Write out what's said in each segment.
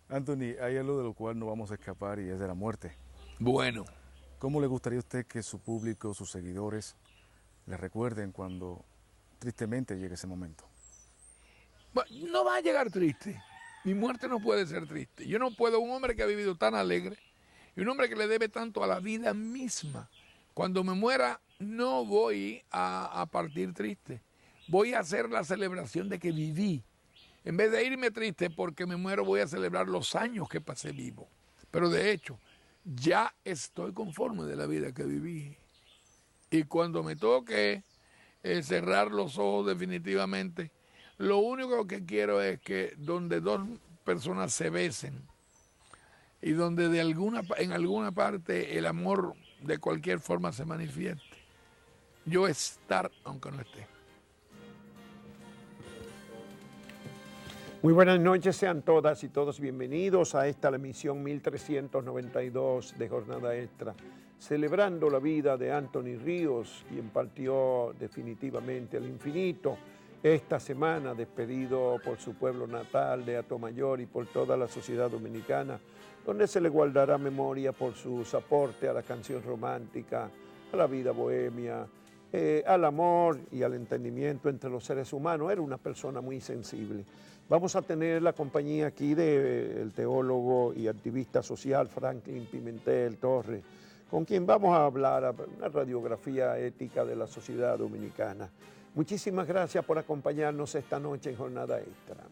Anthony, hay algo de lo cual no vamos a escapar y es de la muerte. Bueno, ¿Cómo le gustaría a usted que su público, sus seguidores, le recuerden cuando tristemente llegue ese momento? no va a llegar triste. Mi muerte no puede ser triste. Yo no puedo, un hombre que ha vivido tan alegre y un hombre que le debe tanto a la vida misma. Cuando me muera, no voy a partir triste. Voy a hacer la celebración de que viví. En vez de irme triste porque me muero, voy a celebrar los años que pasé vivo. Pero de hecho, ya estoy conforme de la vida que viví. Y cuando me toque cerrar los ojos definitivamente, lo único que quiero es que donde dos personas se besen y donde en alguna parte el amor de cualquier forma se manifieste, yo estar aunque no esté. Muy buenas noches, sean todas y todos bienvenidos a esta la emisión 1392 de Jornada Extra, celebrando la vida de Anthony Ríos, quien partió definitivamente al infinito esta semana, despedido por su pueblo natal de Atomayor y por toda la sociedad dominicana, donde se le guardará memoria por sus aportes a la canción romántica, a la vida bohemia, al amor y al entendimiento entre los seres humanos. Era una persona muy sensible. Vamos a tener la compañía aquí del teólogo y activista social Franklin Pimentel Torres, con quien vamos a hablar una radiografía ética de la sociedad dominicana. Muchísimas gracias por acompañarnos esta noche en Jornada Extra.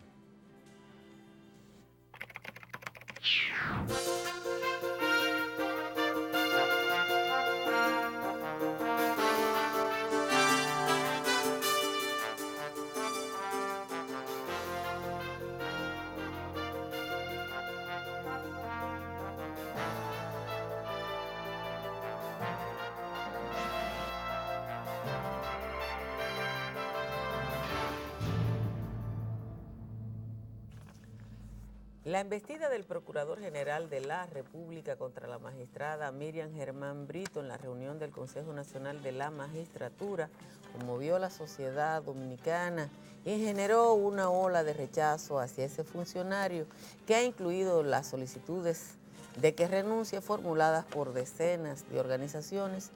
La embestida del Procurador General de la República contra la magistrada Miriam Germán Brito en la reunión del Consejo Nacional de la Magistratura conmovió a la sociedad dominicana y generó una ola de rechazo hacia ese funcionario que ha incluido las solicitudes de que renuncie formuladas por decenas de organizaciones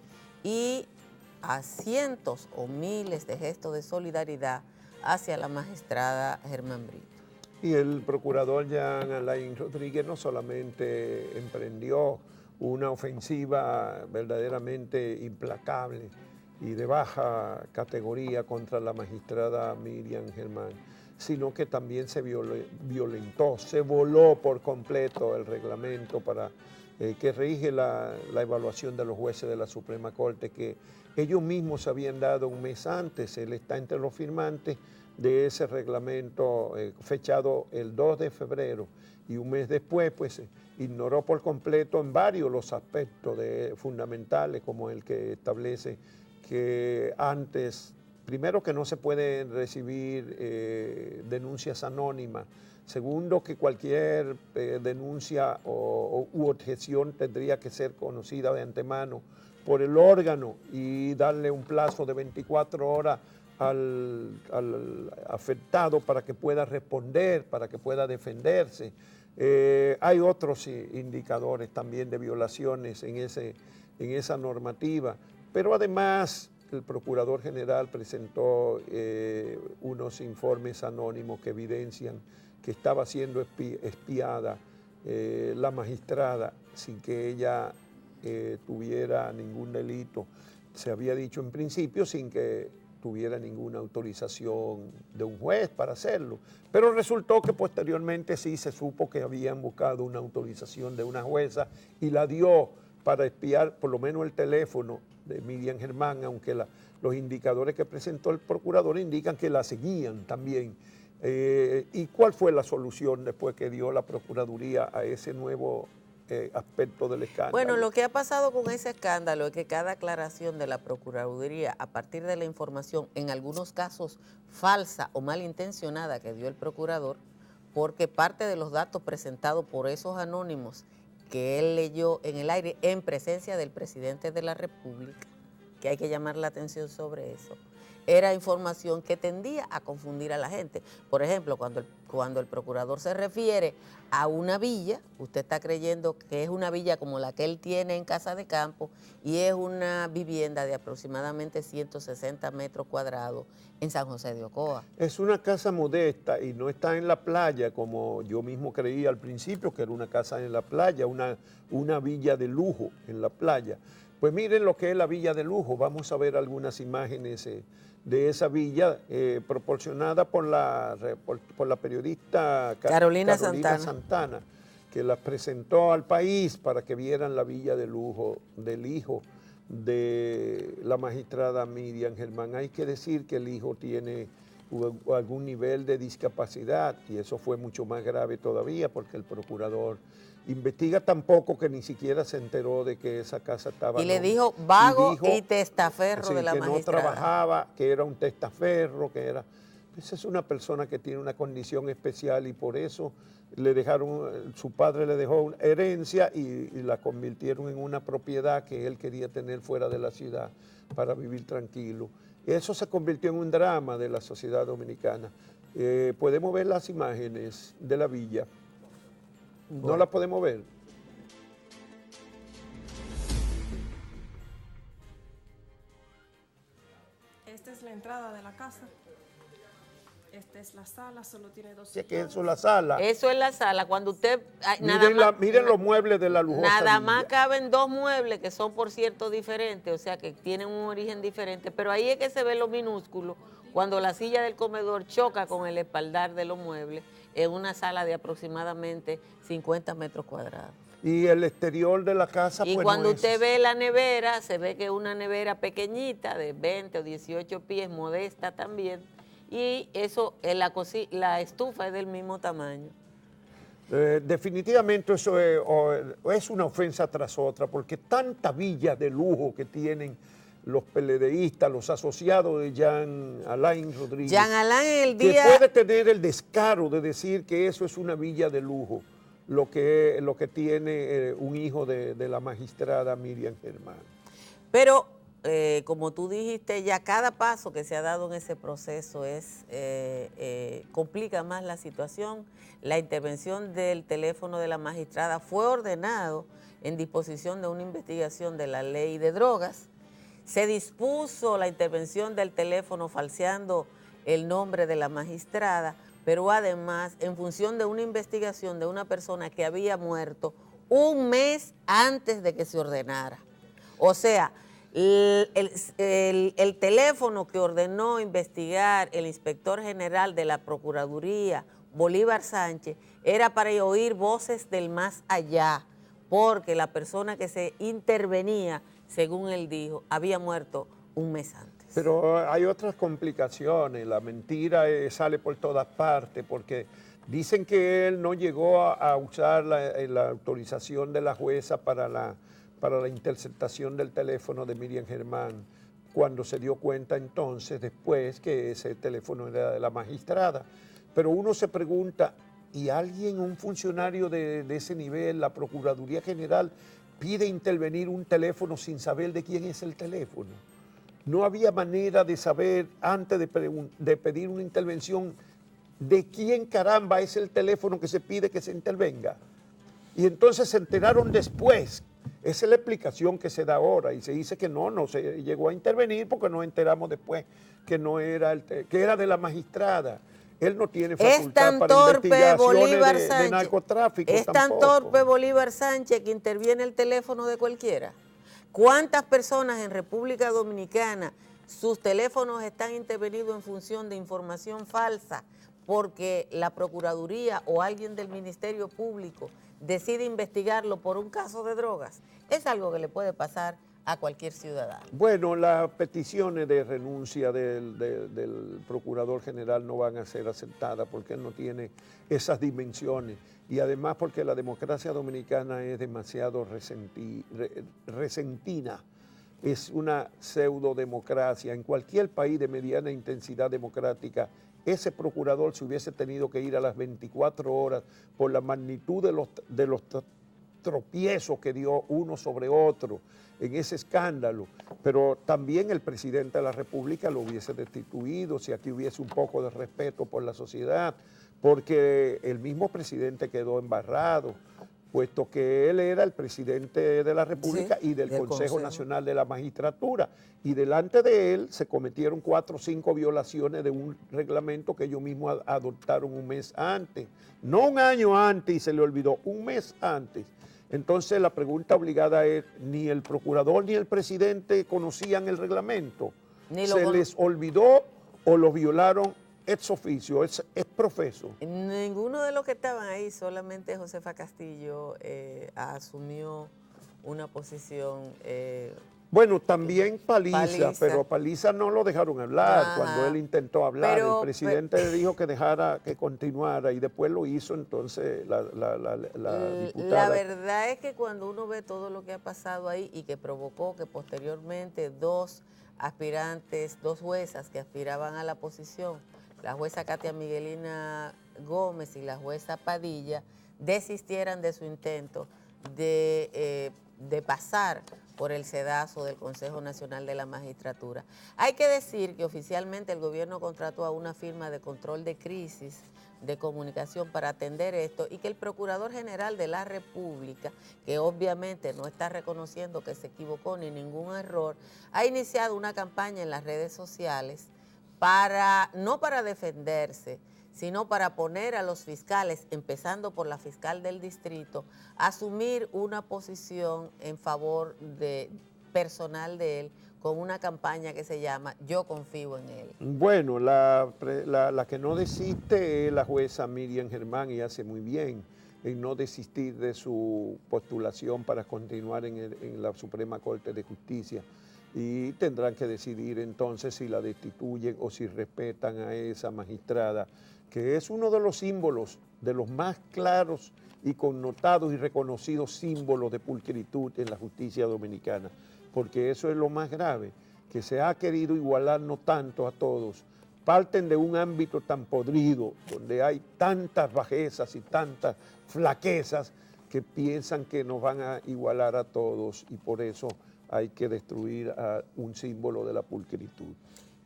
y a cientos o miles de gestos de solidaridad hacia la magistrada Germán Brito. Y el procurador Jean Alain Rodríguez no solamente emprendió una ofensiva verdaderamente implacable y de baja categoría contra la magistrada Miriam Germán, sino que también se violentó, se voló por completo el reglamento que rige la evaluación de los jueces de la Suprema Corte, que ellos mismos se habían dado un mes antes. Él está entre los firmantes de ese reglamento fechado el 2 de febrero, y un mes después pues ignoró por completo en varios los aspectos fundamentales, como el que establece que antes, primero, que no se pueden recibir denuncias anónimas; segundo, que cualquier denuncia u objeción tendría que ser conocida de antemano por el órgano y darle un plazo de 24 horas al afectado para que pueda responder, para que pueda defenderse. Hay otros indicadores también de violaciones en esa normativa, pero además el Procurador General presentó unos informes anónimos que evidencian que estaba siendo espiada la magistrada sin que ella tuviera ningún delito. Se había dicho en principio sin que tuviera ninguna autorización de un juez para hacerlo, pero resultó que posteriormente sí se supo que habían buscado una autorización de una jueza y la dio para espiar por lo menos el teléfono de Miriam Germán, aunque los indicadores que presentó el procurador indican que la seguían también. ¿Y cuál fue la solución después que dio la Procuraduría a ese nuevo aspecto del escándalo? Bueno, lo que ha pasado con ese escándalo es que cada aclaración de la Procuraduría, a partir de la información, en algunos casos falsa o malintencionada que dio el procurador, porque parte de los datos presentados por esos anónimos que él leyó en el aire en presencia del presidente de la República, que hay que llamar la atención sobre eso, era información que tendía a confundir a la gente. Por ejemplo, cuando el procurador se refiere a una villa, usted está creyendo que es una villa como la que él tiene en Casa de Campo y es una vivienda de aproximadamente 160 metros cuadrados en San José de Ocoa. Es una casa modesta y no está en la playa como yo mismo creía al principio que era una casa en la playa, una villa de lujo en la playa. Pues miren lo que es la villa de lujo. Vamos a ver algunas imágenes de esa villa proporcionada por la periodista Carolina Santana, que las presentó al país para que vieran la villa de lujo del hijo de la magistrada Miriam Germán. Hay que decir que el hijo tiene algún nivel de discapacidad y eso fue mucho más grave todavía porque el procurador investiga tan poco que ni siquiera se enteró de que esa casa estaba... Y le dijo vago y testaferro de la que magistrada. no trabajaba, que era un testaferro, que era... Esa es una persona que tiene una condición especial y por eso le dejaron, su padre le dejó una herencia y la convirtieron en una propiedad que él quería tener fuera de la ciudad para vivir tranquilo. Eso se convirtió en un drama de la sociedad dominicana. Podemos ver las imágenes de la villa. Bueno. ¿No la podemos ver? Esta es la entrada de la casa. Esta es la sala, solo tiene dos. Sí, que eso es la sala. Eso es la sala. Cuando usted... Miren los muebles de la lujosa Nada villa. más caben dos muebles que son, por cierto, diferentes, o sea, que tienen un origen diferente, pero ahí es que se ve lo minúsculo cuando la silla del comedor choca con el espaldar de los muebles en una sala de aproximadamente 50 metros cuadrados. Y el exterior de la casa, y pues cuando no usted ve la nevera, se ve que es una nevera pequeñita de 20 o 18 pies, modesta también, y eso, la estufa es del mismo tamaño. Definitivamente eso es una ofensa tras otra, porque tanta villa de lujo que tienen los PLDistas, los asociados de Jean Alain Rodríguez, Jean Alain el día... que puede tener el descaro de decir que eso es una villa de lujo, lo que tiene un hijo de la magistrada Miriam Germán. Pero, como tú dijiste, ya cada paso que se ha dado en ese proceso complica más la situación. La intervención del teléfono de la magistrada fue ordenado en disposición de una investigación de la ley de drogas. Se dispuso la intervención del teléfono falseando el nombre de la magistrada, pero además en función de una investigación de una persona que había muerto un mes antes de que se ordenara. O sea, el teléfono que ordenó investigar el inspector general de la Procuraduría, Bolívar Sánchez, era para oír voces del más allá, porque la persona que se intervenía, según él dijo, había muerto un mes antes. Pero hay otras complicaciones, la mentira sale por todas partes, porque dicen que él no llegó a usar la autorización de la jueza para la interceptación del teléfono de Miriam Germán, cuando se dio cuenta entonces, después, que ese teléfono era de la magistrada. Pero uno se pregunta, ¿y alguien, un funcionario de ese nivel, la Procuraduría General, pide intervenir un teléfono sin saber de quién es el teléfono? No había manera de saber, antes de pedir una intervención, de quién caramba es el teléfono que se pide que se intervenga. Y entonces se enteraron después. Esa es la explicación que se da ahora y se dice que no se llegó a intervenir porque nos enteramos después que no era que era de la magistrada. Él no tiene facultad para investigaciones de narcotráfico. Es tan torpe Bolívar Sánchez que interviene el teléfono de cualquiera. ¿Cuántas personas en República Dominicana sus teléfonos están intervenidos en función de información falsa porque la Procuraduría o alguien del Ministerio Público decide investigarlo por un caso de drogas? Es algo que le puede pasar a cualquier ciudadano. Bueno, las peticiones de renuncia del Procurador General no van a ser aceptadas porque él no tiene esas dimensiones y además porque la democracia dominicana es demasiado resentina. Es una pseudodemocracia. En cualquier país de mediana intensidad democrática, ese procurador se hubiese tenido que ir a las 24 horas por la magnitud de los tropiezos que dio uno sobre otro en ese escándalo, pero también el presidente de la República lo hubiese destituido si aquí hubiese un poco de respeto por la sociedad, porque el mismo presidente quedó embarrado, puesto que él era el presidente de la República y del Consejo Nacional de la Magistratura, y delante de él se cometieron 4 o 5 violaciones de un reglamento que ellos mismos adoptaron un mes antes, no un año antes y se le olvidó, un mes antes. Entonces la pregunta obligada es, ni el procurador ni el presidente conocían el reglamento, se les olvidó o lo violaron ex oficio, es profeso. Ninguno de los que estaban ahí, solamente Josefa Castillo asumió una posición. Bueno, también Paliza, pero Paliza no lo dejaron hablar cuando él intentó hablar. El presidente le dijo que dejara, que continuara y después lo hizo entonces la diputada. La verdad es que cuando uno ve todo lo que ha pasado ahí y que provocó que posteriormente 2 aspirantes, 2 juezas que aspiraban a la posición, la jueza Katia Miguelina Gómez y la jueza Padilla, desistieran de su intento de pasar por el sedazo del Consejo Nacional de la Magistratura. Hay que decir que oficialmente el gobierno contrató a una firma de control de crisis de comunicación para atender esto y que el Procurador General de la República, que obviamente no está reconociendo que se equivocó ni ningún error, ha iniciado una campaña en las redes sociales no para defenderse, sino para poner a los fiscales, empezando por la fiscal del distrito, a asumir una posición en favor de personal de él, con una campaña que se llama Yo confío en él. Bueno, la que no desiste es la jueza Miriam Germán y hace muy bien en no desistir de su postulación para continuar en la Suprema Corte de Justicia. Y tendrán que decidir entonces si la destituyen o si respetan a esa magistrada, que es uno de los símbolos, de los más claros y connotados y reconocidos símbolos de pulcritud en la justicia dominicana, porque eso es lo más grave, que se ha querido igualarnos tanto a todos, parten de un ámbito tan podrido, donde hay tantas bajezas y tantas flaquezas que piensan que nos van a igualar a todos y por eso hay que destruir a un símbolo de la pulcritud.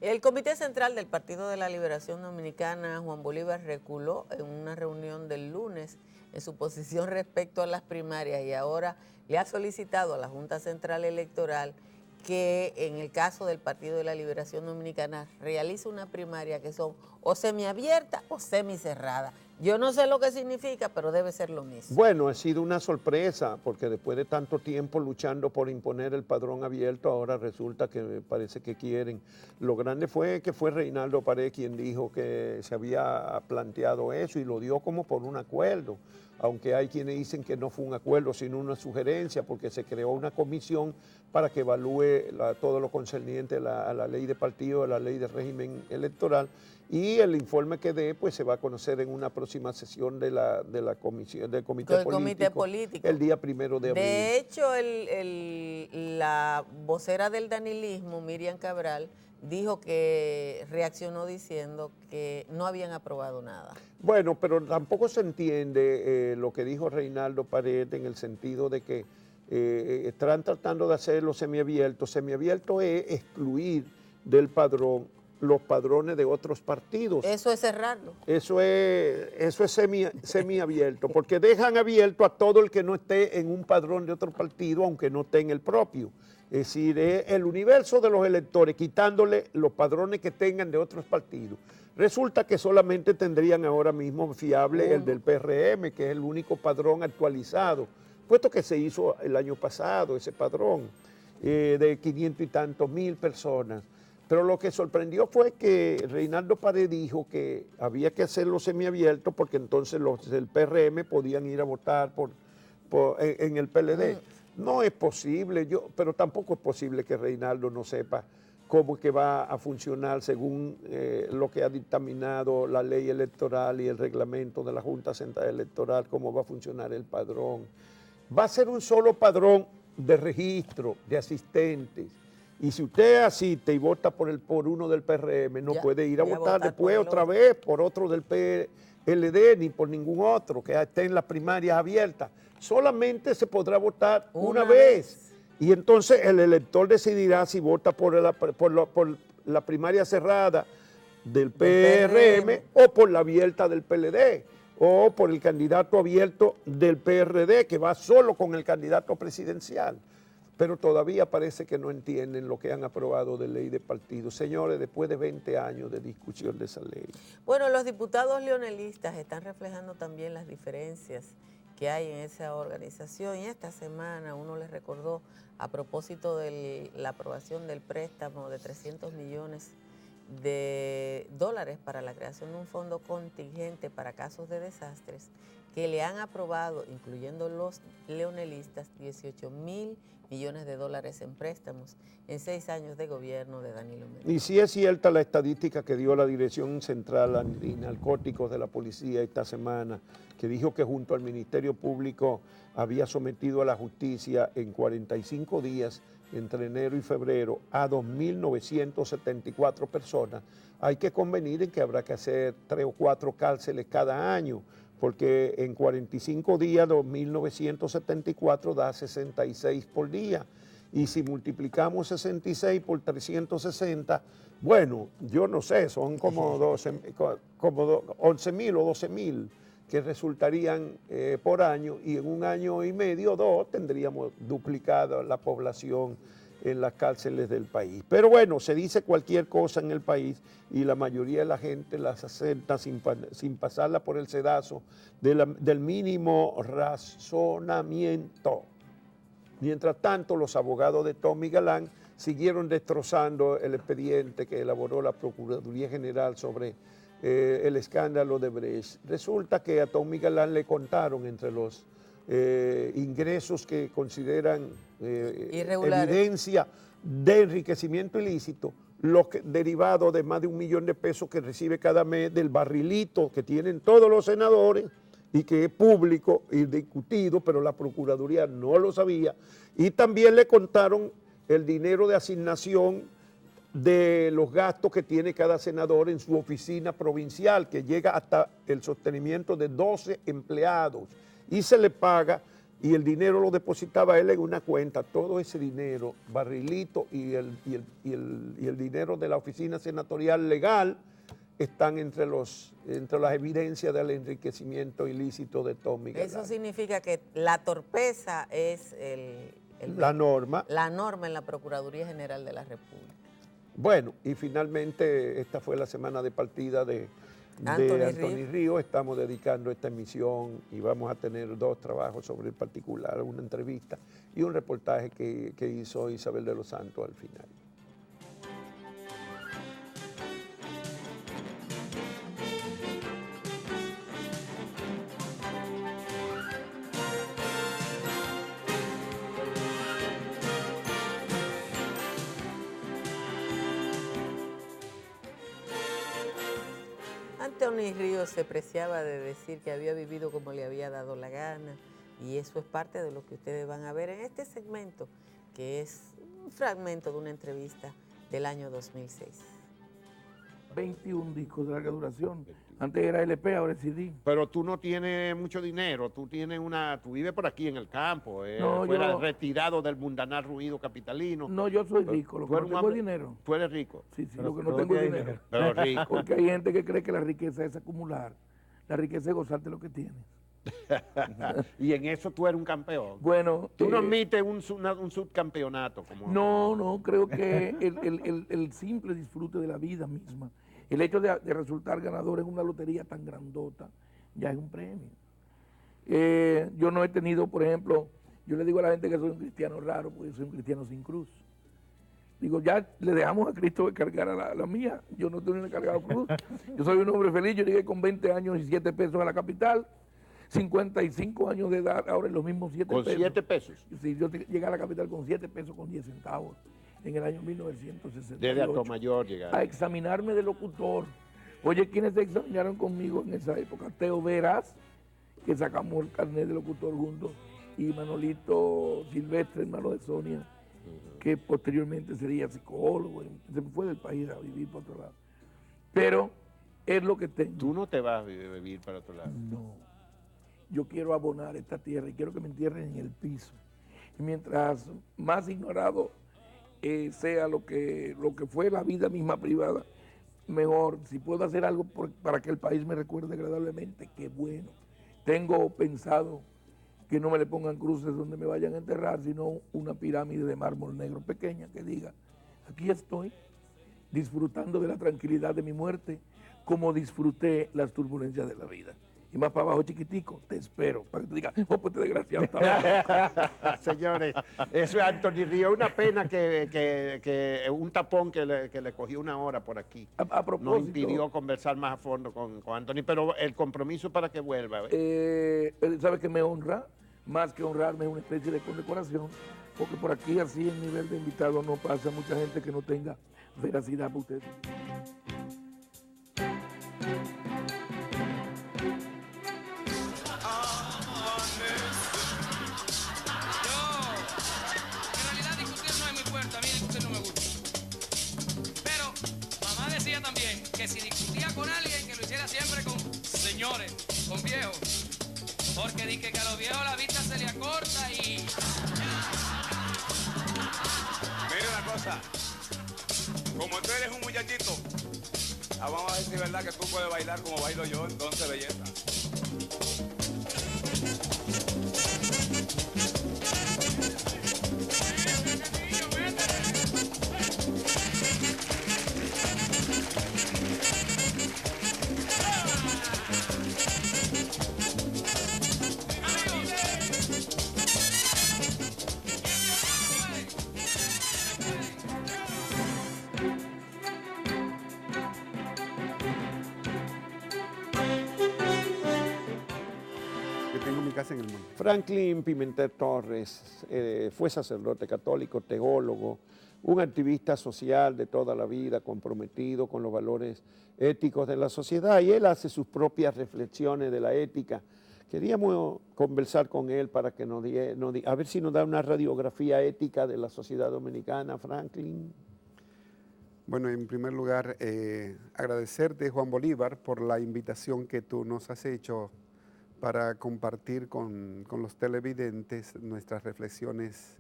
El Comité Central del Partido de la Liberación Dominicana, Juan Bolívar, reculó en una reunión del lunes en su posición respecto a las primarias y ahora le ha solicitado a la Junta Central Electoral que en el caso del Partido de la Liberación Dominicana realice una primaria que son o semiabierta o semicerrada. Yo no sé lo que significa, pero debe ser lo mismo. Bueno, ha sido una sorpresa, porque después de tanto tiempo luchando por imponer el padrón abierto, ahora resulta que parece que quieren. Lo grande fue que fue Reinaldo Pared quien dijo que se había planteado eso y lo dio como por un acuerdo, aunque hay quienes dicen que no fue un acuerdo, sino una sugerencia, porque se creó una comisión para que evalúe todo lo concerniente a la ley de partido, a la ley de régimen electoral, y el informe que dé pues se va a conocer en una próxima sesión de la comisión del comité político el día 1 de abril. De hecho, la vocera del danilismo, Miriam Cabral, dijo que reaccionó diciendo que no habían aprobado nada. Bueno, pero tampoco se entiende lo que dijo Reinaldo Pared en el sentido de que están tratando de hacerlo semiabierto. Semiabierto es excluir del padrón los padrones de otros partidos. Eso es cerrarlo. Eso es semiabierto, porque dejan abierto a todo el que no esté en un padrón de otro partido, aunque no esté en el propio. Es decir, es el universo de los electores, quitándole los padrones que tengan de otros partidos. Resulta que solamente tendrían ahora mismo fiable el del PRM, que es el único padrón actualizado, puesto que se hizo el año pasado ese padrón de 500 y tantos mil personas. Pero lo que sorprendió fue que Reinaldo Pared dijo que había que hacerlo semiabierto porque entonces los del PRM podían ir a votar en el PLD. No es posible, pero tampoco es posible que Reinaldo no sepa cómo es que va a funcionar según lo que ha dictaminado la ley electoral y el reglamento de la Junta Central Electoral, cómo va a funcionar el padrón. Va a ser un solo padrón de registro de asistentes Y si usted asiste y vota por uno del PRM, no puede ir a votar después otra vez por otro del PLD ni por ningún otro que esté en las primarias abiertas. Solamente se podrá votar una vez. Y entonces el elector decidirá si vota por la primaria cerrada del PRM o por la abierta del PLD o por el candidato abierto del PRD que va solo con el candidato presidencial. Pero todavía parece que no entienden lo que han aprobado de ley de partidos. Señores, después de 20 años de discusión de esa ley. Bueno, los diputados leonelistas están reflejando también las diferencias que hay en esa organización. Y esta semana uno les recordó, a propósito de la aprobación del préstamo de 300 millones de dólares para la creación de un fondo contingente para casos de desastres, que le han aprobado, incluyendo los leonelistas, 18.000 millones de dólares en préstamos en 6 años de gobierno de Danilo Medina. Y sí es cierta la estadística que dio la Dirección Central Antinarcóticos de la Policía esta semana, que dijo que junto al Ministerio Público había sometido a la justicia en 45 días, entre enero y febrero, a 2.974 personas. Hay que convenir en que habrá que hacer 3 o 4 cárceles cada año, porque en 45 días 2.974 da 66 por día. Y si multiplicamos 66 por 360, bueno, yo no sé, son como 11.000 o 12.000 que resultarían por año, y en un año y medio, 2, tendríamos duplicada la población en las cárceles del país. Pero bueno, se dice cualquier cosa en el país y la mayoría de la gente las acepta sin pasarla por el sedazo del mínimo razonamiento. Mientras tanto, los abogados de Tommy Galán siguieron destrozando el expediente que elaboró la Procuraduría General sobre el escándalo de Brecht. Resulta que a Tommy Galán le contaron entre los ingresos que consideran evidencia de enriquecimiento ilícito, derivado de más de $1 millón de pesos que recibe cada mes del barrilito que tienen todos los senadores y que es público y discutido, pero la Procuraduría no lo sabía. Y también le contaron el dinero de asignación de los gastos que tiene cada senador en su oficina provincial, que llega hasta el sostenimiento de 12 empleados, y se le paga, y el dinero lo depositaba él en una cuenta. Todo ese dinero, barrilito y el dinero de la oficina senatorial legal, están entre las evidencias del enriquecimiento ilícito de Tommy Galán. Eso significa que la torpeza es la norma. La norma en la Procuraduría General de la República. Bueno, y finalmente esta fue la semana de partida de Anthony Ríos. Estamos dedicando esta emisión y vamos a tener 2 trabajos sobre el particular, una entrevista y un reportaje que hizo Isabel de los Santos al final. Anthony Ríos se preciaba de decir que había vivido como le había dado la gana, y eso es parte de lo que ustedes van a ver en este segmento, que es un fragmento de una entrevista del año 2006. 21 discos de larga duración. Antes era LP, ahora es CD. Pero tú no tienes mucho dinero, tú vives por aquí en el campo, fuera retirado del mundanal ruido capitalino. No, yo soy rico, lo que no tengo es dinero. ¿Tú eres rico? Sí, lo que no tengo es dinero. Pero rico. Porque hay gente que cree que la riqueza es acumular, la riqueza es gozarte lo que tienes. Y en eso tú eres un campeón. Bueno, tú no admites un subcampeonato. No, creo que el simple disfrute de la vida misma, el hecho de resultar ganador en una lotería tan grandota, ya es un premio. Yo no he tenido, por ejemplo, yo le digo a la gente que soy un cristiano raro, porque yo soy un cristiano sin cruz. Digo, ya le dejamos a Cristo que cargara la mía, yo no tengo ni cargado cruz. Yo soy un hombre feliz, yo llegué con 20 años y 7 pesos a la capital, 55 años de edad, ahora en los mismos 7 pesos. ¿Con 7 pesos? Sí, yo llegué a la capital con 7 pesos con 10 centavos en el año 1968. Desde Atomayor llegaron. A examinarme de locutor. Oye, ¿quiénes se examinaron conmigo en esa época? Teo Veras, que sacamos el carnet de locutor juntos, y Manolito Silvestre, hermano de Sonia. que posteriormente sería psicólogo, se fue del país a vivir por otro lado. Pero es lo que tengo. ¿Tú no te vas a vivir para otro lado? No. Yo quiero abonar esta tierra y quiero que me entierren en el piso. Y mientras más ignorado sea lo que fue la vida misma privada, mejor. Si puedo hacer algo para que el país me recuerde agradablemente, qué bueno. Tengo pensado que no me le pongan cruces donde me vayan a enterrar, sino una pirámide de mármol negro pequeña que diga, aquí estoy, disfrutando de la tranquilidad de mi muerte, como disfruté las turbulencias de la vida. Y más para abajo chiquitico, te espero, para que te diga, oh, pues te desgraciado. Señores, eso es Anthony Ríos. Una pena que un tapón que le cogió una hora por aquí A propósito, nos impidió conversar más a fondo con Anthony, pero el compromiso para que vuelva. ¿Sabe que me honra? Más que honrarme, es una especie de condecoración, porque por aquí así en nivel de invitado no pasa mucha gente que no tenga veracidad para ustedes. También que si discutía con alguien que lo hiciera siempre con señores, con viejos, porque dije que a los viejos la vista se le acorta y... Mira una cosa, como tú eres un muchachito, vamos a ver si es verdad que tú puedes bailar como bailo yo, entonces belleza. En el mundo. Franklin Pimentel Torres fue sacerdote católico, teólogo, un activista social de toda la vida, comprometido con los valores éticos de la sociedad, y él hace sus propias reflexiones de la ética. Queríamos conversar con él para que a ver si nos da una radiografía ética de la sociedad dominicana, Franklin. Bueno, en primer lugar, agradecerte, Juan Bolívar, por la invitación que tú nos has hecho para compartir con los televidentes nuestras reflexiones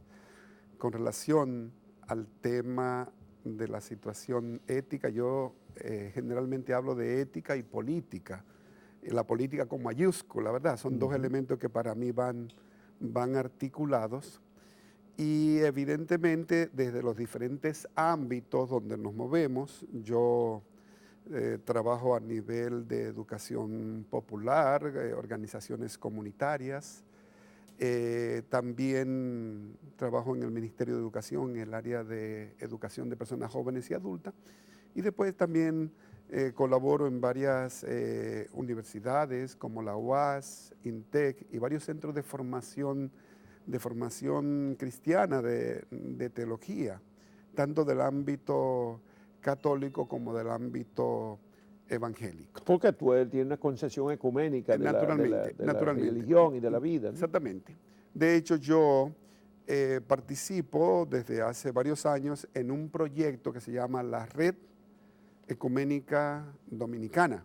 con relación al tema de la situación ética. Yo generalmente hablo de ética y política, la política con mayúscula, ¿verdad? Son dos elementos que para mí van articulados, y evidentemente desde los diferentes ámbitos donde nos movemos, yo trabajo a nivel de educación popular, organizaciones comunitarias. También trabajo en el Ministerio de Educación, en el área de educación de personas jóvenes y adultas. Y después también colaboro en varias universidades como la UAS, INTEC y varios centros de formación cristiana, de teología, tanto del ámbito católico como del ámbito evangélico. Porque tú tienes una concepción ecuménica de la religión y de la vida, ¿no? Exactamente. De hecho, yo participo desde hace varios años en un proyecto que se llama la Red Ecuménica Dominicana,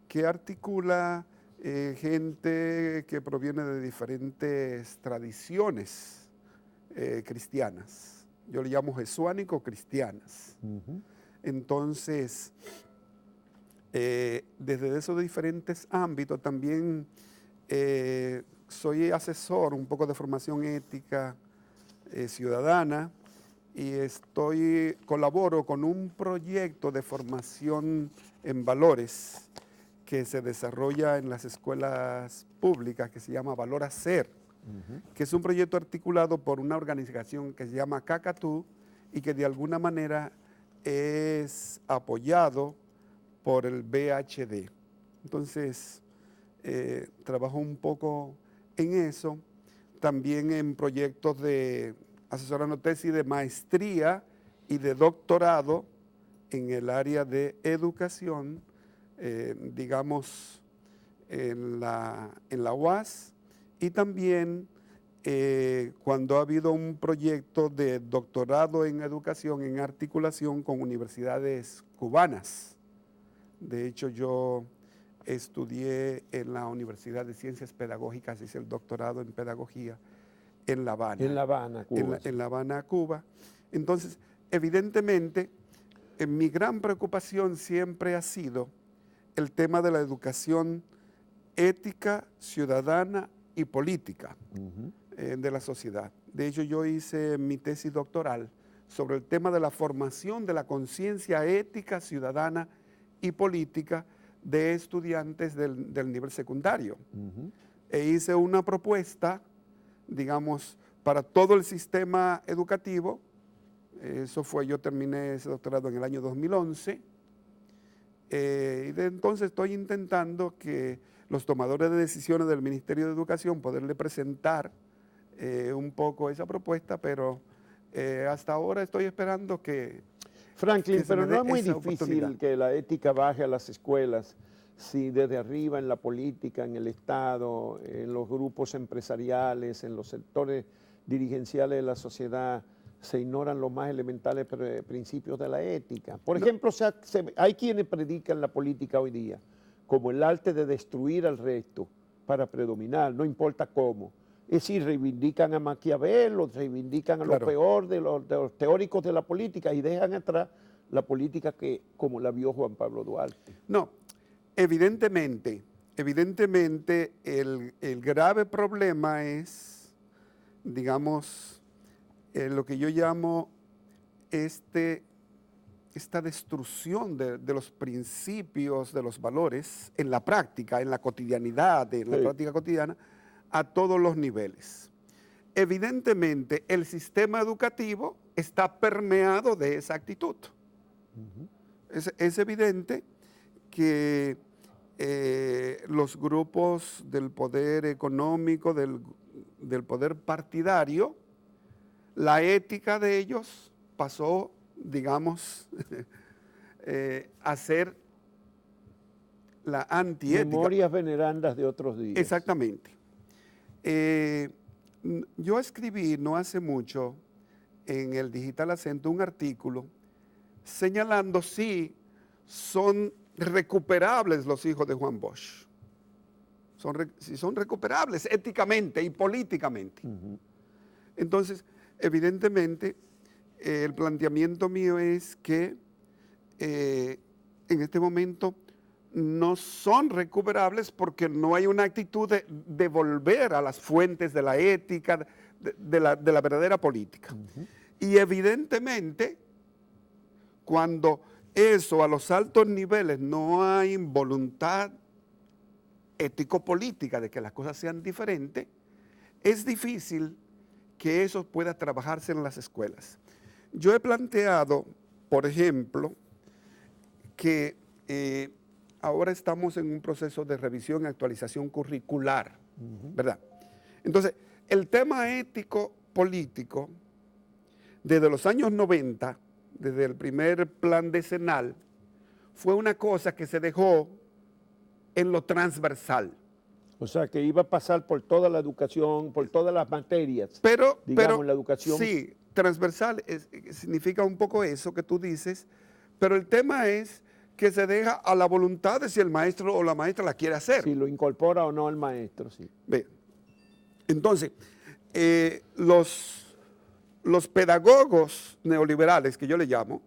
que articula gente que proviene de diferentes tradiciones cristianas. Yo le llamo jesuánico-cristianas. Entonces, desde esos diferentes ámbitos también soy asesor un poco de formación ética ciudadana, y colaboro con un proyecto de formación en valores que se desarrolla en las escuelas públicas, que se llama Valor Hacer, que es un proyecto articulado por una organización que se llama Cacatú y que de alguna manera es apoyado por el VHD. Entonces, trabajo un poco en eso, también en proyectos de asesorando tesis de maestría y de doctorado en el área de educación, digamos, en la UAS, y también cuando ha habido un proyecto de doctorado en educación en articulación con universidades cubanas. De hecho, yo estudié en la Universidad de Ciencias Pedagógicas, hice el doctorado en pedagogía en La Habana. En La Habana, Cuba. En La Habana, Cuba. Entonces, evidentemente, mi gran preocupación siempre ha sido el tema de la educación ética, ciudadana y política de la sociedad. De hecho, yo hice mi tesis doctoral sobre el tema de la formación de la conciencia ética, ciudadana y política de estudiantes del nivel secundario. E hice una propuesta, digamos, para todo el sistema educativo. Eso fue, yo terminé ese doctorado en el año 2011. Y de entonces estoy intentando que los tomadores de decisiones del Ministerio de Educación poderle presentar un poco esa propuesta, pero hasta ahora estoy esperando que... Franklin, pero no es muy difícil que la ética baje a las escuelas si desde arriba en la política, en el Estado, en los grupos empresariales, en los sectores dirigenciales de la sociedad, se ignoran los más elementales principios de la ética. Por ejemplo, hay quienes predican la política hoy día como el arte de destruir al resto para predominar, no importa cómo. Es decir, reivindican a Maquiavelo, reivindican a lo peor de los teóricos de la política y dejan atrás la política como la vio Juan Pablo Duarte. No, evidentemente el grave problema es, digamos, lo que yo llamo esta destrucción de los principios, de los valores en la práctica, en la cotidianidad, en la práctica cotidiana, a todos los niveles. Evidentemente, el sistema educativo está permeado de esa actitud. Es evidente que los grupos del poder económico, del poder partidario, la ética de ellos pasó, digamos, a ser la antiética. Memorias venerandas de otros días. Exactamente. Yo escribí no hace mucho en el Digital Acento un artículo señalando si son recuperables los hijos de Juan Bosch. Si son recuperables éticamente y políticamente. Entonces, evidentemente, el planteamiento mío es que en este momento no son recuperables porque no hay una actitud de volver a las fuentes de la ética, de la verdadera política. Y evidentemente, cuando eso a los altos niveles no hay voluntad ético-política de que las cosas sean diferentes, es difícil que eso pueda trabajarse en las escuelas. Yo he planteado, por ejemplo, que ahora estamos en un proceso de revisión y actualización curricular, ¿verdad? Entonces, el tema ético-político, desde los años 90, desde el primer plan decenal, fue una cosa que se dejó en lo transversal. O sea, que iba a pasar por toda la educación, por todas las materias. Pero la educación. Sí, transversal significa un poco eso que tú dices, pero el tema es que se deja a la voluntad de si el maestro o la maestra la quiere hacer. Si lo incorpora o no el maestro, sí. Bien. Entonces, los pedagogos neoliberales, que yo le llamo,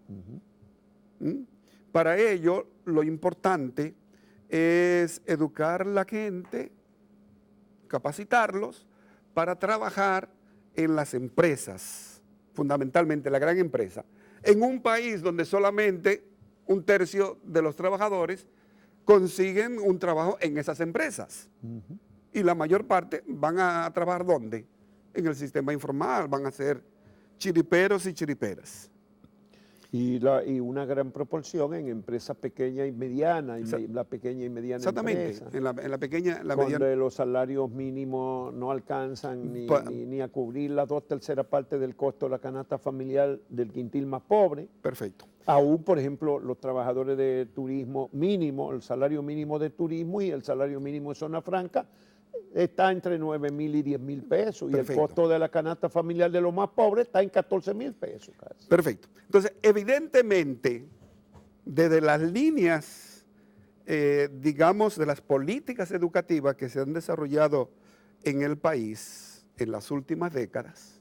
para ellos lo importante es educar a la gente, capacitarlos para trabajar en las empresas, fundamentalmente la gran empresa, en un país donde solamente 1/3 de los trabajadores consiguen un trabajo en esas empresas. Y la mayor parte van a trabajar ¿dónde? En el sistema informal, van a ser chiriperos y chiriperas. Y una gran proporción en empresas pequeñas y medianas, la pequeña y mediana exactamente, empresa. En la pequeña, la donde mediana. los salarios mínimos no alcanzan ni a cubrir las 2/3 partes del costo de la canasta familiar del quintil más pobre. Perfecto. Aún, por ejemplo, los trabajadores de turismo mínimo, el salario mínimo de turismo y el salario mínimo de zona franca, está entre 9,000 y 10,000 pesos. Perfecto. Y el costo de la canasta familiar de los más pobres está en 14,000 pesos casi. Perfecto. Entonces, evidentemente, desde las líneas, digamos, de las políticas educativas que se han desarrollado en el país en las últimas décadas,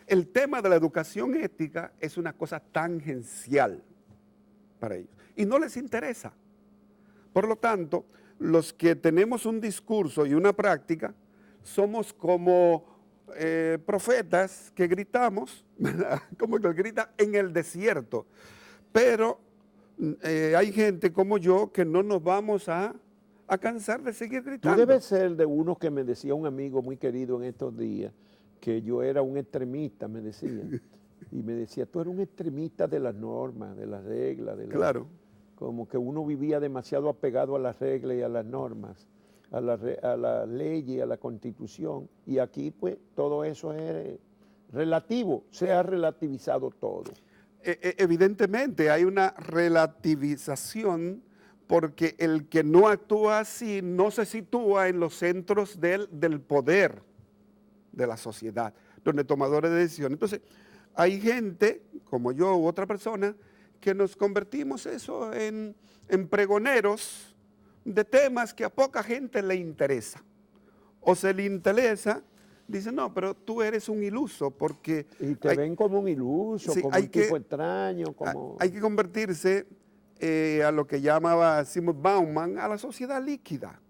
el tema de la educación ética es una cosa tangencial para ellos y no les interesa. Por lo tanto, los que tenemos un discurso y una práctica somos como profetas que gritamos, ¿verdad? Como que grita en el desierto, pero hay gente como yo que no nos vamos a cansar de seguir gritando. Tú debes ser de uno que me decía un amigo muy querido en estos días, que yo era un extremista, me decía. Y me decía, tú eres un extremista de las normas, de las reglas. Claro. Como que uno vivía demasiado apegado a las reglas y a las normas, a la ley y a la constitución. Y aquí pues todo eso es relativo, se ha relativizado todo. Evidentemente hay una relativización porque el que no actúa así no se sitúa en los centros del poder de la sociedad, donde tomadores de decisiones. Entonces, hay gente, como yo u otra persona, que nos convertimos eso en pregoneros de temas que a poca gente le interesa. O se le interesa, dice, no, pero tú eres un iluso, porque... Y te ven como un iluso, sí, como un tipo extraño, como... Hay que convertirse a lo que llamaba Simon Bauman, a la sociedad líquida,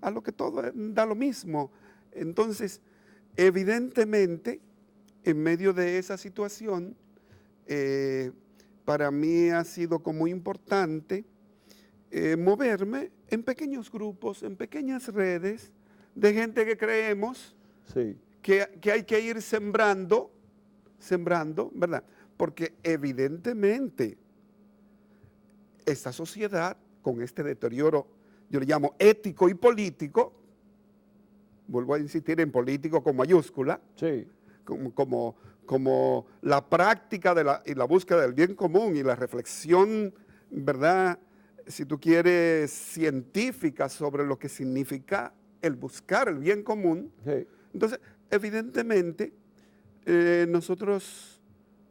a lo que todo da lo mismo. Entonces, evidentemente, en medio de esa situación, para mí ha sido como importante moverme en pequeños grupos, en pequeñas redes de gente que creemos que hay que ir sembrando, ¿verdad? Porque evidentemente esta sociedad, con este deterioro, yo le llamo ético y político, vuelvo a insistir en político con mayúscula, como la práctica y la búsqueda del bien común y la reflexión, ¿verdad?, si tú quieres, científica sobre lo que significa el buscar el bien común. Entonces, evidentemente, nosotros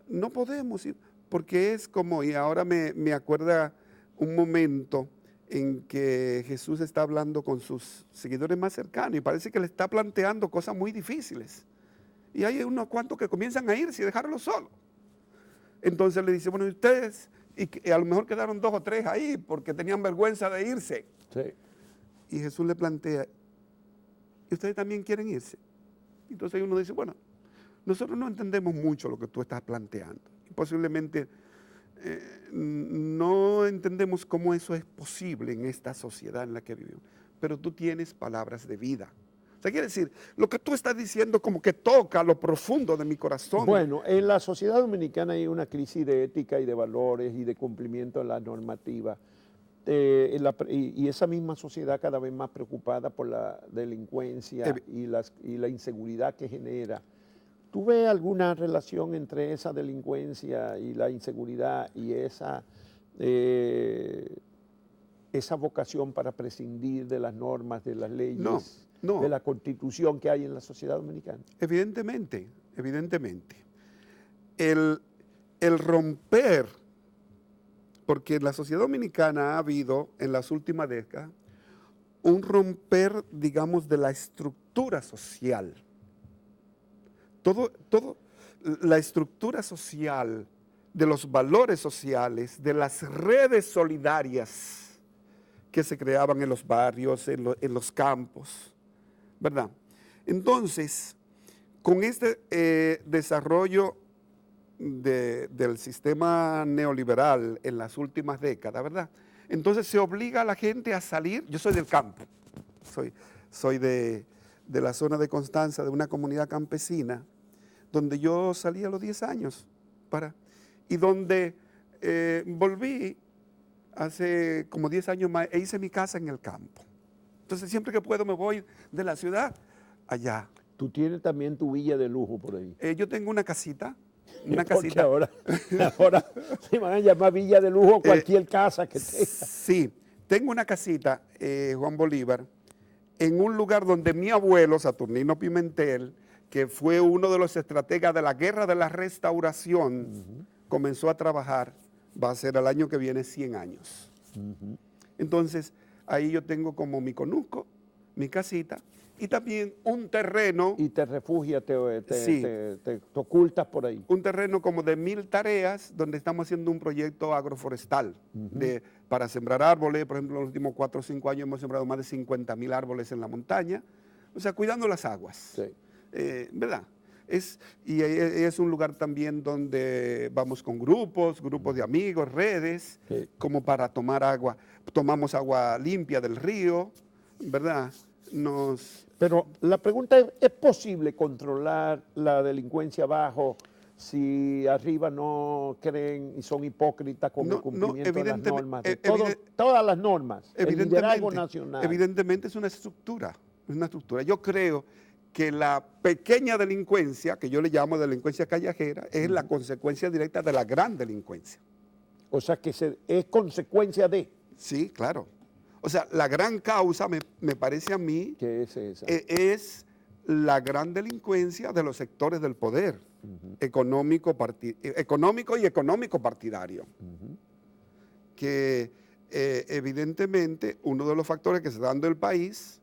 no podemos ir, porque es como, y ahora me acuerda un momento en que Jesús está hablando con sus seguidores más cercanos y parece que le está planteando cosas muy difíciles. Y hay unos cuantos que comienzan a irse y dejarlo solo. Entonces le dice, bueno, ustedes, y a lo mejor quedaron 2 o 3 ahí porque tenían vergüenza de irse. Y Jesús le plantea, ¿y ustedes también quieren irse? Entonces uno dice, bueno, nosotros no entendemos mucho lo que tú estás planteando. Y posiblemente no entendemos cómo eso es posible en esta sociedad en la que vivimos. Pero tú tienes palabras de vida. O sea, quiere decir, lo que tú estás diciendo como que toca lo profundo de mi corazón. Bueno, en la sociedad dominicana hay una crisis de ética y de valores y de cumplimiento de la normativa. Y esa misma sociedad cada vez más preocupada por la delincuencia y la inseguridad que genera. ¿Tú ves alguna relación entre esa delincuencia y la inseguridad y esa vocación para prescindir de las normas, de las leyes, de la constitución que hay en la sociedad dominicana? Evidentemente. El romper, porque en la sociedad dominicana ha habido en las últimas décadas un romper, digamos, de la estructura social. Todo la estructura social, de los valores sociales, de las redes solidarias que se creaban en los barrios, en los campos, ¿verdad? Entonces, con este desarrollo del sistema neoliberal en las últimas décadas, ¿verdad? Entonces se obliga a la gente a salir. Yo soy del campo, soy de la zona de Constanza, de una comunidad campesina, donde yo salí a los 10 años y donde volví hace como 10 años más e hice mi casa en el campo. Entonces siempre que puedo me voy de la ciudad allá. Tú tienes también tu villa de lujo por ahí. Yo tengo una casita. Porque ahora se van a llamar villa de lujo cualquier casa que tenga. Sí, tengo una casita, Juan Bolívar, en un lugar donde mi abuelo, Saturnino Pimentel, que fue uno de los estrategas de la Guerra de la Restauración, comenzó a trabajar, va a ser el año que viene 100 años. Entonces, ahí yo tengo como mi conuco, mi casita, y también un terreno. Y te refugias, Sí. te ocultas por ahí. Un terreno como de 1000 tareas, donde estamos haciendo un proyecto agroforestal para sembrar árboles. Por ejemplo, en los últimos 4 o 5 años hemos sembrado más de 50.000 árboles en la montaña. O sea, cuidando las aguas. Sí. ¿Verdad? Es un lugar también donde vamos con grupos de amigos, redes, Sí. como para tomar agua. Tomamos agua limpia del río, ¿verdad? Pero la pregunta ¿es posible controlar la delincuencia abajo si arriba no creen y son hipócritas con el cumplimiento de las normas? Todas las normas, el liderazgo nacional. Evidentemente es una estructura. Yo creo que la pequeña delincuencia, que yo le llamo delincuencia callejera, es la consecuencia directa de la gran delincuencia. O sea, que es consecuencia de. Sí, claro. O sea, la gran causa, me parece a mí, ¿Qué es esa? Es la gran delincuencia de los sectores del poder, económico y económico partidario. Que evidentemente uno de los factores que se está dando en el país,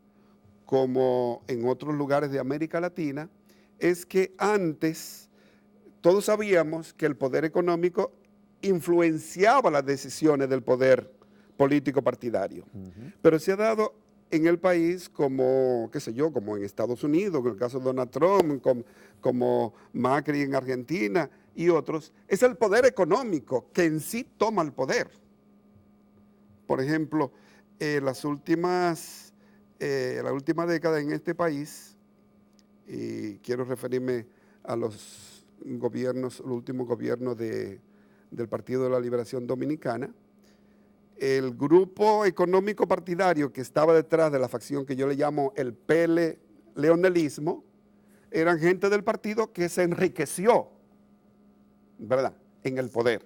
como en otros lugares de América Latina, es que antes todos sabíamos que el poder económico influenciaba las decisiones del poder político partidario. Pero se ha dado en el país como, qué sé yo, como en Estados Unidos, en el caso de Donald Trump, como Macri en Argentina y otros, es el poder económico que en sí toma el poder. Por ejemplo, la última década en este país, y quiero referirme a los últimos gobiernos del Partido de la Liberación Dominicana, el grupo económico partidario que estaba detrás de la facción que yo le llamo el PL-leonelismo, eran gente del partido que se enriqueció, ¿verdad?, en el poder.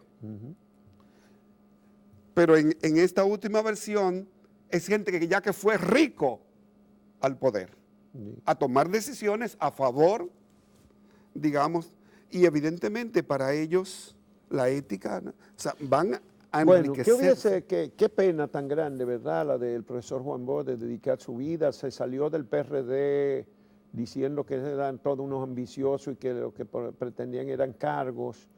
Pero en esta última versión es gente que fue rico al poder, a tomar decisiones a favor, digamos, y evidentemente para ellos la ética, ¿no? O sea, van a enriquecerse. Qué pena tan grande, ¿verdad? La del profesor Juan Bosch de dedicar su vida. Se salió del PRD diciendo que eran todos unos ambiciosos y que lo que pretendían eran cargos,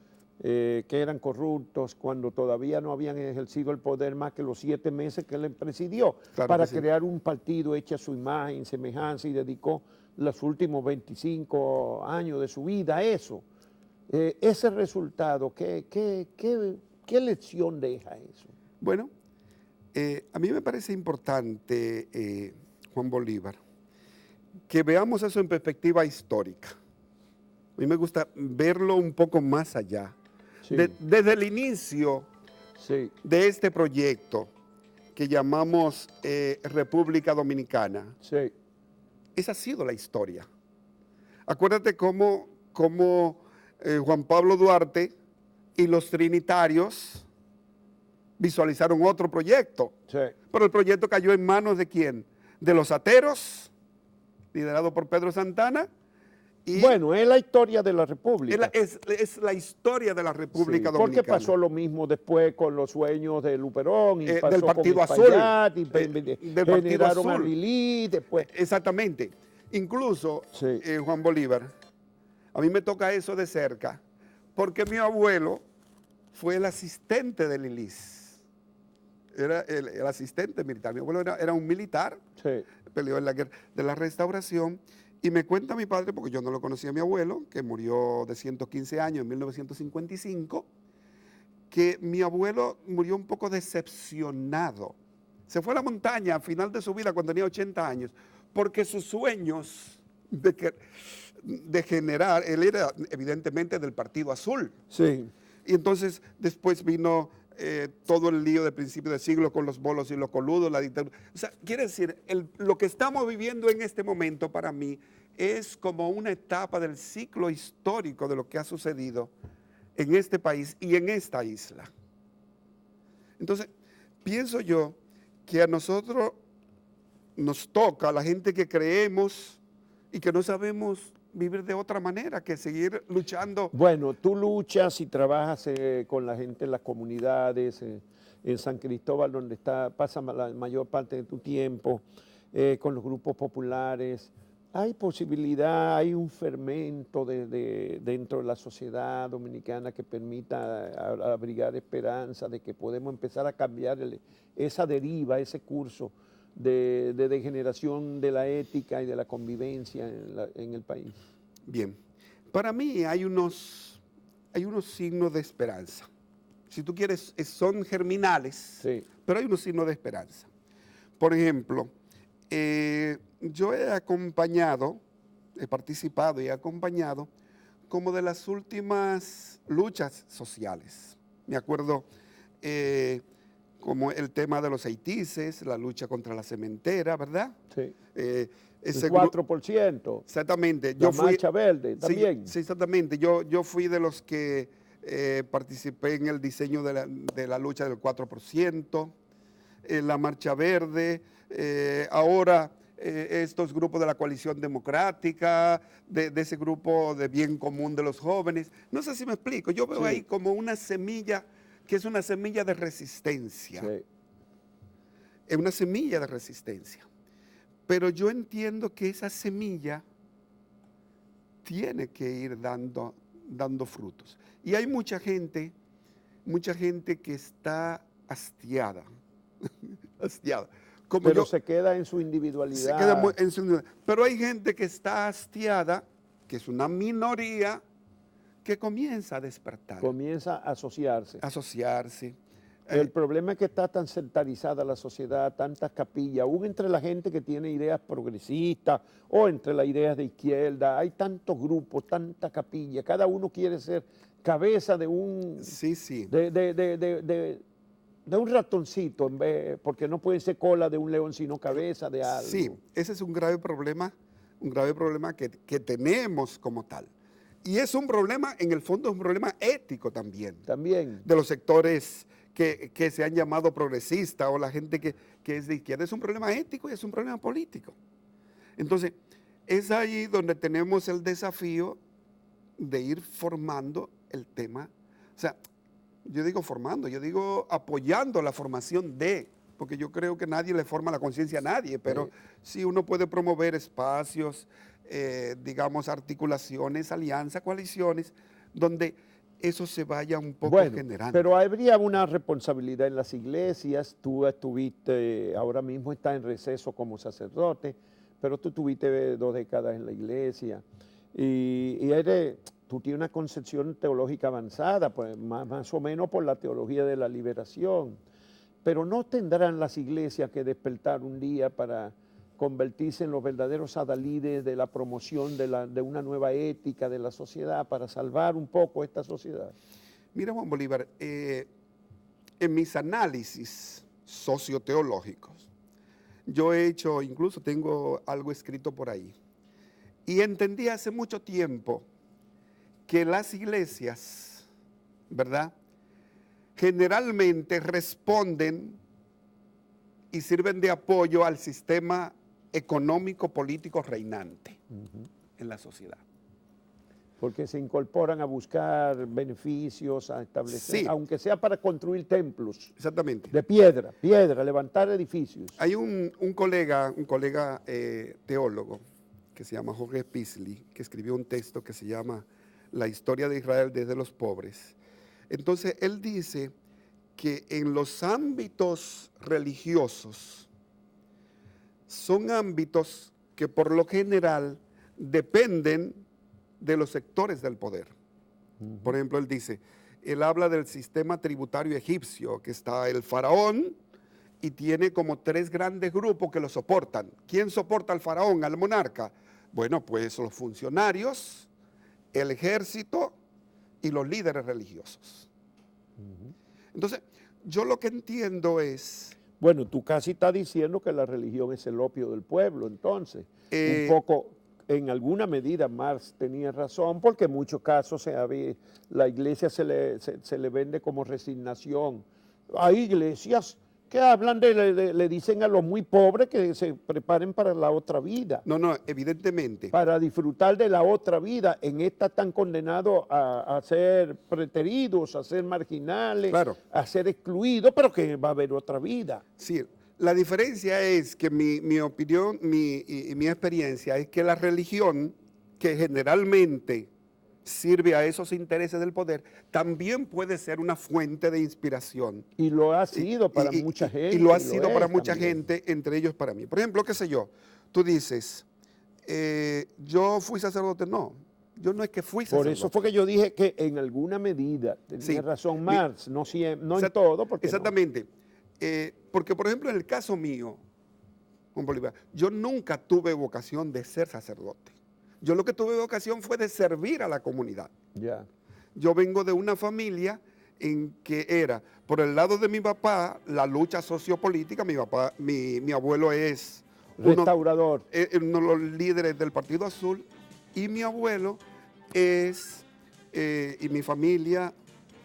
que eran corruptos, cuando todavía no habían ejercido el poder más que los 7 meses que él presidió, Claro para que sí. crear un partido hecho a su imagen, semejanza, y dedicó los últimos 25 años de su vida a eso. Ese resultado, ¿qué lección deja eso? Bueno, a mí me parece importante, Juan Bolívar, que veamos eso en perspectiva histórica. A mí me gusta verlo un poco más allá. Sí. Desde el inicio de este proyecto que llamamos República Dominicana, esa ha sido la historia. Acuérdate cómo Juan Pablo Duarte y los trinitarios visualizaron otro proyecto. Pero el proyecto cayó en manos ¿de quién? De los ateros, liderado por Pedro Santana. Bueno, es la historia de la República. Es la historia de la República Dominicana. Porque pasó lo mismo después con los sueños de Luperón y pasó del Partido con Azul. Espaillat, y del Partido generaron a Azul. Lili después. Exactamente. Incluso, Juan Bolívar, a mí me toca eso de cerca, porque mi abuelo fue el asistente de Lilis. Era el asistente militar. Mi abuelo era un militar, peleó en la guerra de la Restauración. Y me cuenta mi padre, porque yo no lo conocía a mi abuelo, que murió de 115 años en 1955, que mi abuelo murió un poco decepcionado. Se fue a la montaña al final de su vida cuando tenía 80 años, porque sus sueños de generar, él era evidentemente del Partido Azul. Y entonces después vino todo el lío de principio del siglo con los bolos y los coludos, la dictadura. O sea, quiere decir, lo que estamos viviendo en este momento para mí es como una etapa del ciclo histórico de lo que ha sucedido en este país y en esta isla. Entonces, pienso yo que a nosotros nos toca a la gente que creemos y que no sabemos vivir de otra manera que seguir luchando. Bueno, tú luchas y trabajas con la gente en las comunidades, en San Cristóbal, donde pasa la mayor parte de tu tiempo, con los grupos populares. Hay posibilidad, hay un fermento dentro de la sociedad dominicana que permita abrigar esperanza de que podemos empezar a cambiar esa deriva, ese curso de degeneración de la ética y de la convivencia en el país. Bien, para mí hay unos signos de esperanza. Si tú quieres, son germinales, sí, pero hay unos signos de esperanza. Por ejemplo, yo he participado y he acompañado como de las últimas luchas sociales. Me acuerdo como el tema de los haitises, la lucha contra la cementera, ¿verdad? Sí. Ese el 4%. Exactamente. La Marcha Verde también. Sí, exactamente. Yo fui de los que participé en el diseño de la lucha del 4%, la Marcha Verde, ahora estos grupos de la Coalición Democrática, de ese grupo de bien común de los jóvenes. No sé si me explico. Yo veo ahí como una semilla que es una semilla de resistencia. Sí. Es una semilla de resistencia. Pero yo entiendo que esa semilla tiene que ir dando frutos. Y hay mucha gente que está hastiada. Hastiada. Pero se queda en su individualidad. Se queda en su individualidad. Pero hay gente que está hastiada, que es una minoría, que comienza a despertar. Comienza a asociarse. Asociarse. El problema es que está tan sectarizada la sociedad, tantas capillas, aún entre la gente que tiene ideas progresistas o entre las ideas de izquierda, hay tantos grupos, tantas capillas, cada uno quiere ser cabeza de un... Sí, sí. De un ratoncito, porque no puede ser cola de un león, sino cabeza de algo. Sí, ese es un grave problema que tenemos como tal. Y es un problema, en el fondo es un problema ético también. También. De los sectores que se han llamado progresistas o la gente que es de izquierda. Es un problema ético y es un problema político. Entonces, es ahí donde tenemos el desafío de ir formando el tema. O sea, yo digo formando, yo digo apoyando la formación porque yo creo que nadie le forma la conciencia a nadie, pero sí uno puede promover espacios, digamos, articulaciones, alianzas, coaliciones, donde eso se vaya un poco generando. Pero habría una responsabilidad en las iglesias. Tú estuviste, ahora mismo estás en receso como sacerdote, pero tú tuviste 2 décadas en la iglesia y tú tienes una concepción teológica avanzada, pues, más o menos por la teología de la liberación. Pero no tendrán las iglesias que despertar un día para convertirse en los verdaderos adalides de la promoción de una nueva ética de la sociedad para salvar un poco esta sociedad. Mira, Juan Bolívar, en mis análisis socioteológicos, yo incluso tengo algo escrito por ahí, y entendí hace mucho tiempo que las iglesias, ¿verdad?, generalmente responden y sirven de apoyo al sistema económico político reinante en la sociedad. Porque se incorporan a buscar beneficios, a establecer, aunque sea para construir templos. Exactamente. De piedra, levantar edificios. Hay un colega teólogo que se llama Jorge Pisley, que escribió un texto que se llama La historia de Israel desde los pobres. Entonces, él dice que en los ámbitos religiosos son ámbitos que por lo general dependen de los sectores del poder. Por ejemplo, él habla del sistema tributario egipcio, que está el faraón y tiene como 3 grandes grupos que lo soportan. ¿Quién soporta al faraón, al monarca? Bueno, pues los funcionarios, el ejército y los líderes religiosos. Entonces, yo lo que entiendo es... Bueno, tú casi estás diciendo que la religión es el opio del pueblo, entonces. Un poco, en alguna medida, Marx tenía razón, porque en muchos casos la iglesia se le vende como resignación. Hay iglesias que hablan le dicen a los muy pobres que se preparen para la otra vida. No, evidentemente. Para disfrutar de la otra vida. En esta están condenados a ser preteridos, a ser marginales, claro, a ser excluidos, pero que va a haber otra vida. Sí, la diferencia es que mi opinión y mi experiencia es que la religión, que generalmente sirve a esos intereses del poder, también puede ser una fuente de inspiración. Y lo ha sido para mucha gente. Y lo ha sido para mucha gente, entre ellos para mí. Por ejemplo, qué sé yo, tú dices, yo fui sacerdote. No, yo no es que fui sacerdote. Por eso fue que yo dije que en alguna medida, tenía razón Marx, no en todo. Porque exactamente. Porque, por ejemplo, en el caso mío, Juan Bolívar, yo nunca tuve vocación de ser sacerdote. Yo lo que tuve vocación fue de servir a la comunidad. Ya. Yo vengo de una familia en que era, por el lado de mi papá, la lucha sociopolítica. Mi abuelo es restaurador, uno de los líderes del Partido Azul, y mi abuelo es, y mi familia,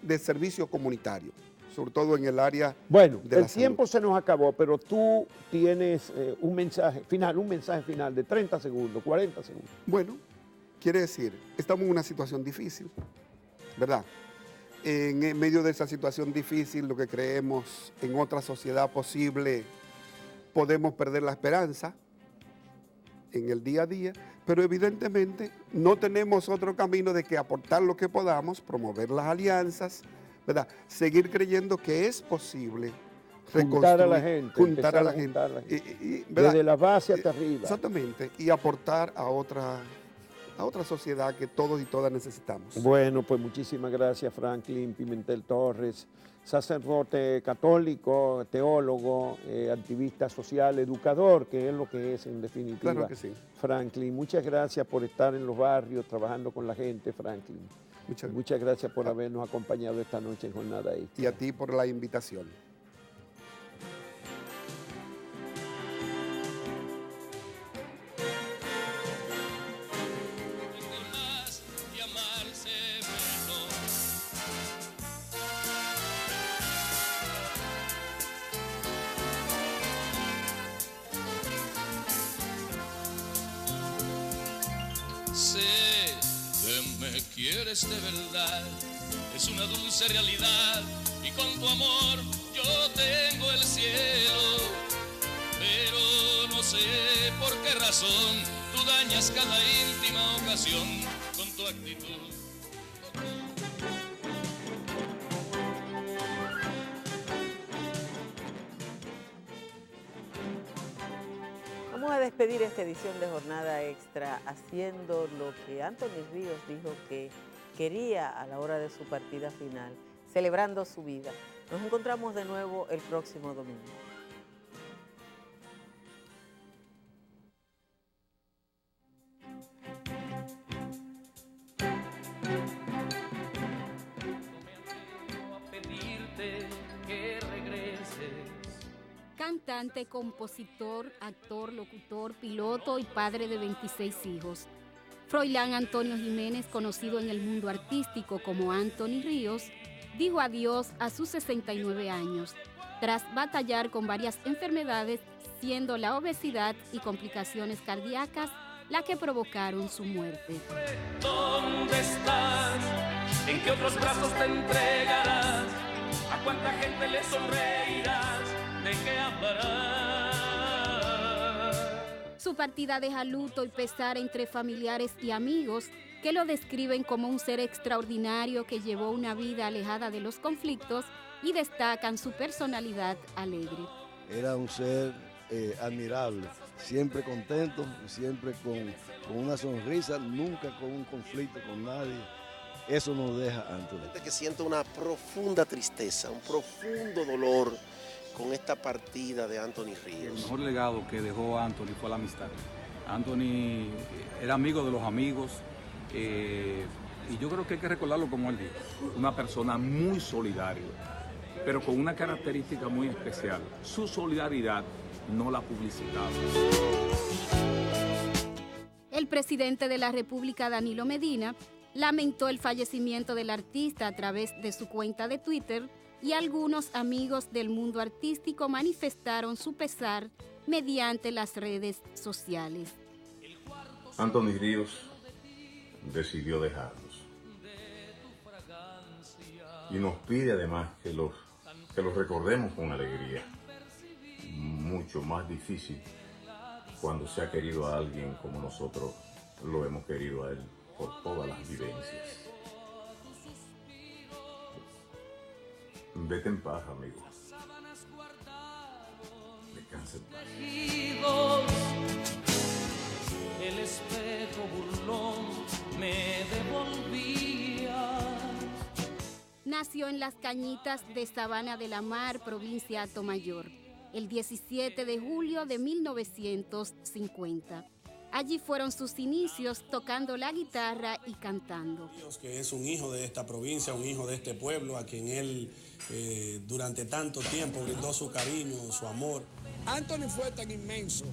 de servicio comunitario, sobre todo en el área de la salud. El tiempo se nos acabó, pero tú tienes un mensaje final de 30 segundos, 40 segundos. Bueno, quiere decir, estamos en una situación difícil, ¿verdad? En medio de esa situación difícil, lo que creemos en otra sociedad posible, podemos perder la esperanza en el día a día, pero evidentemente no tenemos otro camino de que aportar lo que podamos, promover las alianzas, ¿verdad? Seguir creyendo que es posible juntar a la gente, juntar a la gente. Desde la base hasta arriba. Exactamente, y aportar a otra sociedad que todos y todas necesitamos. Bueno, pues muchísimas gracias, Franklin Pimentel Torres, sacerdote católico, teólogo, activista social, educador, que es lo que es en definitiva. Claro que sí. Franklin, muchas gracias por estar en los barrios, trabajando con la gente, Franklin. Muchas gracias por habernos acompañado esta noche en Jornada Extra. Y a ti por la invitación. Quieres de verdad, es una dulce realidad, y con tu amor yo tengo el cielo, pero no sé por qué razón tú dañas cada íntima ocasión con tu actitud. Vamos a despedir esta edición de Jornada Extra haciendo lo que Anthony Ríos dijo que quería a la hora de su partida final, celebrando su vida. Nos encontramos de nuevo el próximo domingo. Cantante, compositor, actor, locutor, piloto y padre de 26 hijos. Froilán Antonio Jiménez, conocido en el mundo artístico como Anthony Ríos, dijo adiós a sus 69 años, tras batallar con varias enfermedades, siendo la obesidad y complicaciones cardíacas la que provocaron su muerte. ¿Dónde estás? ¿En qué otros brazos te entregarás? ¿A cuánta gente le sonreirás? ¿De qué hablarás? Su partida deja luto y pesar entre familiares y amigos que lo describen como un ser extraordinario que llevó una vida alejada de los conflictos y destacan su personalidad alegre. Era un ser admirable, siempre contento, siempre con una sonrisa, nunca con un conflicto con nadie. Eso nos deja Anthony. Que siento una profunda tristeza, un profundo dolor con esta partida de Anthony Ríos. El mejor legado que dejó Anthony fue la amistad. Anthony era amigo de los amigos y yo creo que hay que recordarlo como él dijo, una persona muy solidaria, pero con una característica muy especial. Su solidaridad no la publicitaba. El presidente de la República, Danilo Medina, lamentó el fallecimiento del artista a través de su cuenta de Twitter y algunos amigos del mundo artístico manifestaron su pesar mediante las redes sociales. Anthony Ríos decidió dejarnos y nos pide además que los recordemos con alegría. Mucho más difícil cuando se ha querido a alguien como nosotros lo hemos querido a él por todas las vivencias. Vete en paz, amigo. Descansa en paz. El espejo burlón me devolvía. Nació en Las Cañitas de Sabana de la Mar, provincia de Atomayor, el 17 de julio de 1950. Allí fueron sus inicios tocando la guitarra y cantando. Que es un hijo de esta provincia, un hijo de este pueblo, a quien él durante tanto tiempo brindó su cariño, su amor. Anthony fue tan inmenso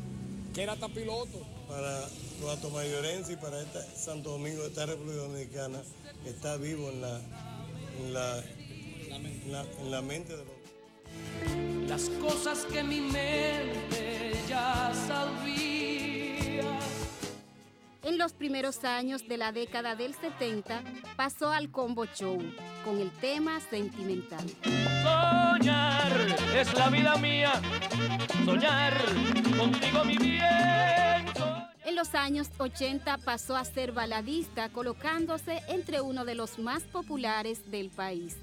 que era hasta piloto. Para los atomayorenses y para Santo Domingo de esta República Dominicana, está vivo en la mente de los... Las cosas que mi mente ya sabía. En los primeros años de la década del 70, pasó al Combo Show con el tema Sentimental. Soñar es la vida mía, soñar contigo mi bien. En los años 80 pasó a ser baladista, colocándose entre uno de los más populares del país.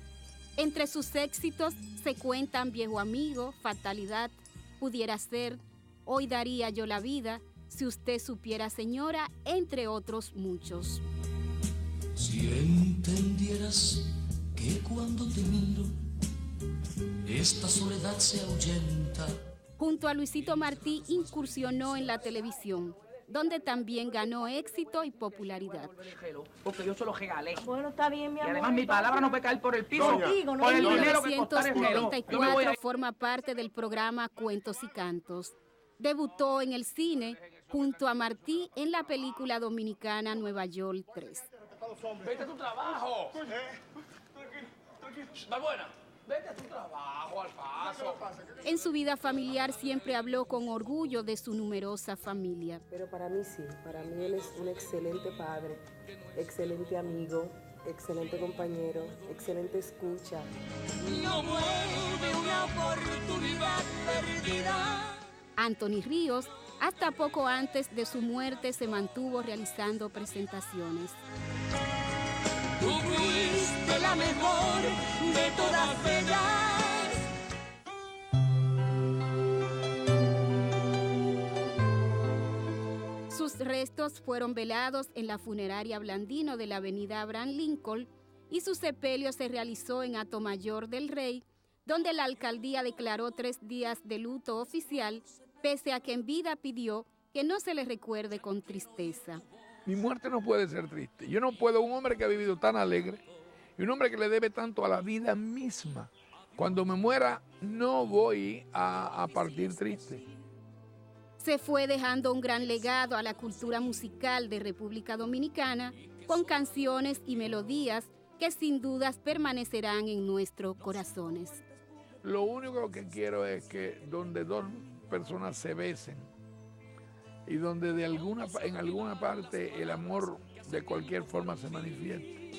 Entre sus éxitos se cuentan Viejo Amigo, Fatalidad, Pudiera Ser, Hoy Daría Yo la Vida, Si Usted Supiera Señora, entre otros muchos. Si entendieras que cuando te miro, esta soledad se ahuyenta. Junto a Luisito Martí incursionó en la televisión, donde también ganó éxito y popularidad. Porque yo se lo regalé. Bueno, está bien, mi amor. Y además mi palabra no puede caer por el piso. Por el dinero que costara el reloj. En 1994 forma parte del programa Cuentos y Cantos. Debutó en el cine junto a Martí en la película dominicana Nueva York 3. Vete a tu trabajo. Va buena. Vete a tu trabajo, al paso. En su vida familiar siempre habló con orgullo de su numerosa familia. Pero para mí sí, para mí él es un excelente padre, excelente amigo, excelente compañero, excelente escucha. No vuelve una oportunidad perdida. Anthony Ríos, hasta poco antes de su muerte, se mantuvo realizando presentaciones. Tú fuiste la mejor de todas ellas. Sus restos fueron velados en la funeraria Blandino de la avenida Abraham Lincoln y su sepelio se realizó en Atomayor del Rey, donde la alcaldía declaró 3 días de luto oficial, pese a que en vida pidió que no se le recuerde con tristeza. Mi muerte no puede ser triste. Yo no puedo, un hombre que ha vivido tan alegre y un hombre que le debe tanto a la vida misma. Cuando me muera, no voy a partir triste. Se fue dejando un gran legado a la cultura musical de República Dominicana, con canciones y melodías que sin dudas permanecerán en nuestros corazones. Lo único que quiero es que donde dos personas se besen y donde en alguna parte el amor de cualquier forma se manifieste,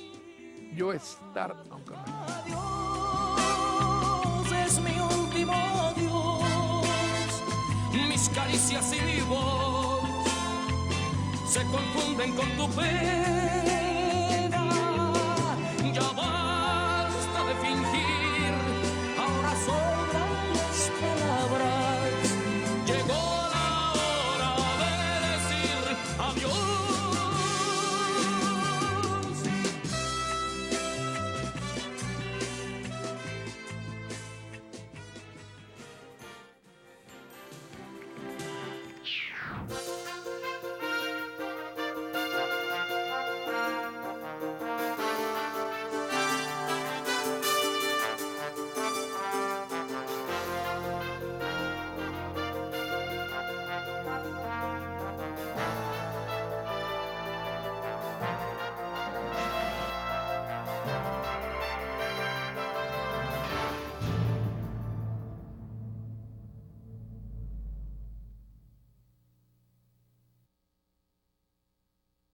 yo estar, aunque no. Dios es mi último Dios, mis caricias y mi voz se confunden con tu pena. Ya va.